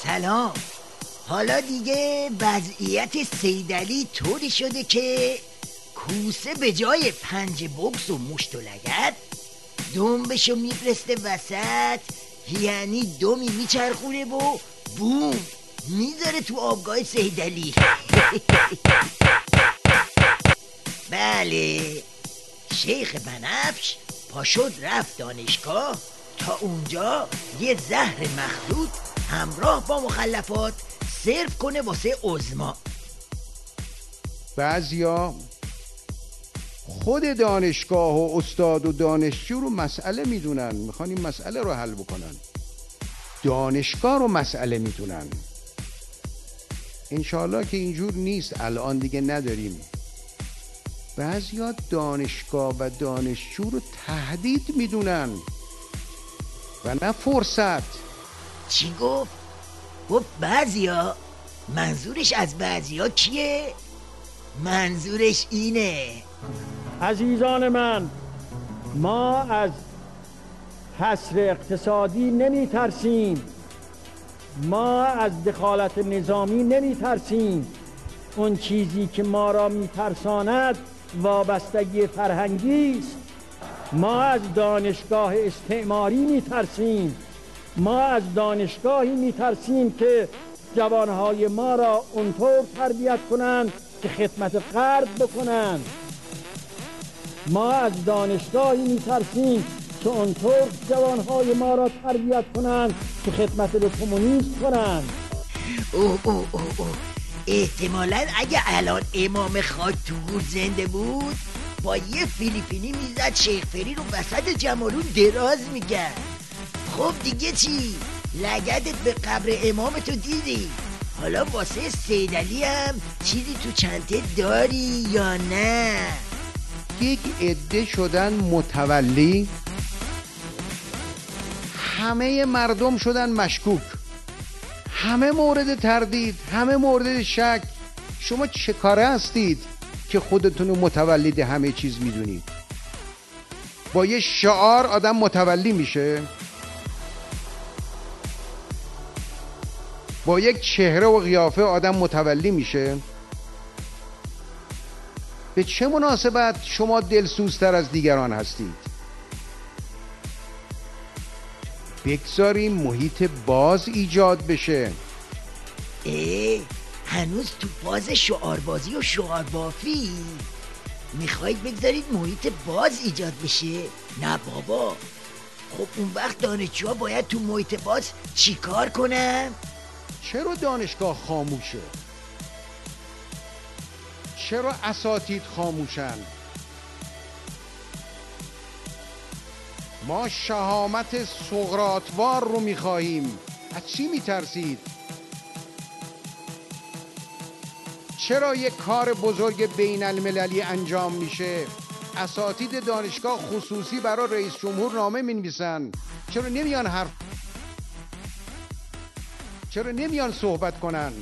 سلام. حالا دیگه وضعیت سیدعلی طوری شده که کوسه به جای 5 بوکس و مشت و لگد دنبشو میفرسته وسط، یعنی دومی میچرخونه و بوم میذاره تو آبگاه سیدعلی. بله، شیخ بنفش پاشد رفت دانشگاه تا اونجا یه زهر مخلوط همراه با مخلفات سرو کنه واسه عظما. بعضیا خود دانشگاه و استاد و دانشجو رو مسئله میدونن، میخوان این مسئله رو حل بکنن، دانشگاه رو مسئله میدونن. انشالله که اینجور نیست، الان دیگه نداریم. بعضیا دانشگاه و دانشجو رو تهدید میدونن و نه فرصت. چی گفت؟ گفت بعضیا؟ منظورش از بعضیا کیه؟ منظورش اینه. عزیزان من، ما از حصر اقتصادی نمی ترسیم، ما از دخالت نظامی نمی ترسیم. اون چیزی که ما را می ترساند وابستگی فرهنگی است. ما از دانشگاه استعماری می ترسیم، ما از دانشگاهی می ترسیم که جوانهای ما را اونطور تربیت کنند که خدمت غرب بکنند. ما از دانشگاهی میترسیم که اونطور جوانهای ما را تربیت کنند که خدمت به کمونیست کنند. اوه احتمالاً اگه الان امام خاک تو گور زنده بود با یه فیلیپینی میزد شیخ فری رو وسط جمالون دراز میگرد. خب دیگه چی؟ لگدت به قبر امامتو دیدی؟ حالا واسه سیدعلی هم چیزی تو چنته داری یا نه؟ یک عده شدن متولی، همه مردم شدن مشکوک، همه مورد تردید، همه مورد شک. شما چه کاره هستید که خودتون متولد همه چیز میدونید؟ با یه شعار آدم متولی میشه؟ با یک چهره و قیافه آدم متولی میشه؟ به چه مناسبت شما دلسوزتر از دیگران هستید؟ بگذاریم محیط باز ایجاد بشه. هنوز تو فاز شعاربازی و شعاربافی؟ میخواید بگذارید محیط باز ایجاد بشه؟ نه بابا. خب اون وقت دانشجوها باید تو محیط باز چی کار کنن؟ چرا دانشگاه خاموشه؟ چرا اساتید خاموشن؟ ما شهامت سقراطوار رو میخواهیم. از چی میترسید؟ چرا یک کار بزرگ بین المللی انجام میشه اساتید دانشگاه خصوصی برای رئیس جمهور نامه مینویسن؟ چرا نمیان صحبت کنن؟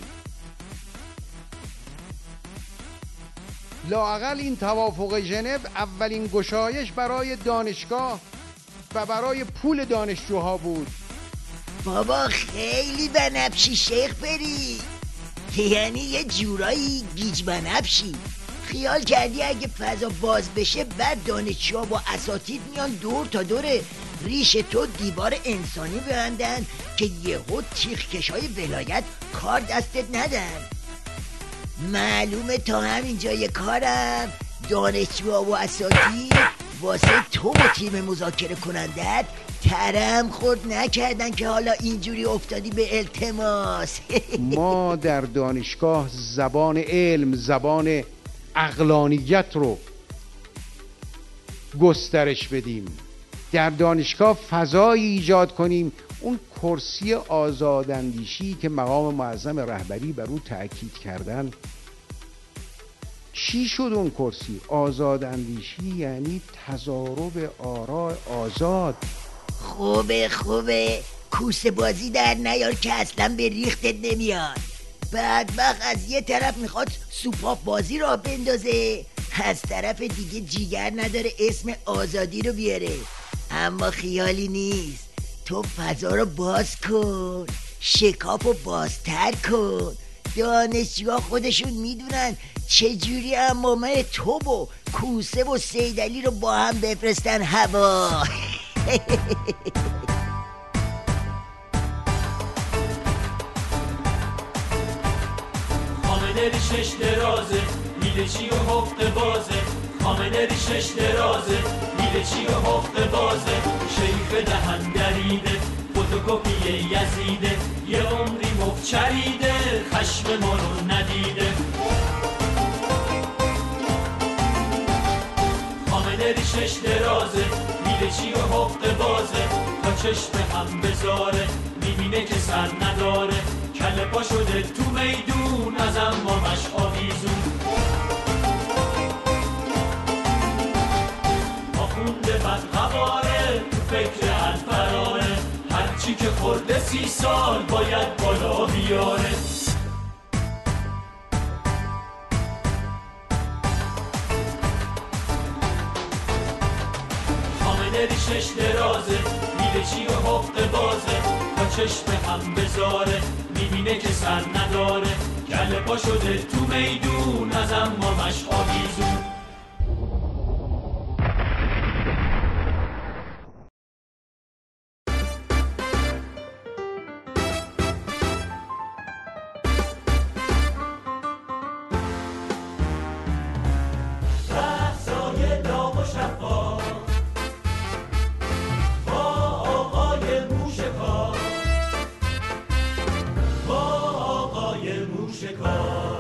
لااقل این توافق ژنو اولین گشایش برای دانشگاه و برای پول دانشجوها بود. بابا خیلی بنفشی شیخ فری، یعنی یه جورایی گیج بنفشی. خیال کردی اگه فضا باز بشه بعد دانشجوها با اساتید میان دور تا دور ریش تو دیوار انسانی ببندن که یهو تیغ‌کشای ولایت کار دستت ندن؟ معلومه تا همین جای کارم دانشجوها و اساتید واسه تو و تیم مذاکره کنندت ترم خورد نکردن که حالا اینجوری افتادی به التماس. ما در دانشگاه زبان علم، زبان عقلانیت رو گسترش بدیم، در دانشگاه فضایی ایجاد کنیم. اون کرسی آزاداندیشی که مقام معظم رهبری بر اون تأکید کردن، چی شد اون کرسی؟ آزاداندیشی یعنی تضارب آراء آزاد. خوبه کوسه بازی در نیار که اصلا به ریختت نمیاد. بدبخت از یه طرف میخواد سوپاپ بازی را بندازه، از طرف دیگه جیگر نداره اسم آزادی رو بیاره. اما خیالی نیست، تو فضا رو باز کن، شکاف رو بازتر کن. دانشجوها خودشون میدونن چجوری امامه تو و کوسه و سیدعلی رو با هم بفرستن هوا. خامنه ریشش درازه، میده چی و حق بازه. خامنه ریشش درازه، میده چی و حق بازه. شیخ دهن دریده، فتوکپی یزیده. یه عمری مفت چریده، خشم ما رو ندیده. خامنه ریشش درازه، میده چی و حق بازه. تا چشم هم بذاره، میبینه که سر نداره. کله پا شده تو میدون، از امامش آویزون. آخونده بدقواره، تو فکر الفراره. هرچی که خورده 30 سال باید بالا بیاره. خامنه ریشش درازه، میده چی و حق بازه. تا چشم هم بذاره، میبینه که سر نداره. کله پا شده تو میدون، از امامش آویزون. رهسای داغ و شفاف با آقای موشکار، با آقای موشکار.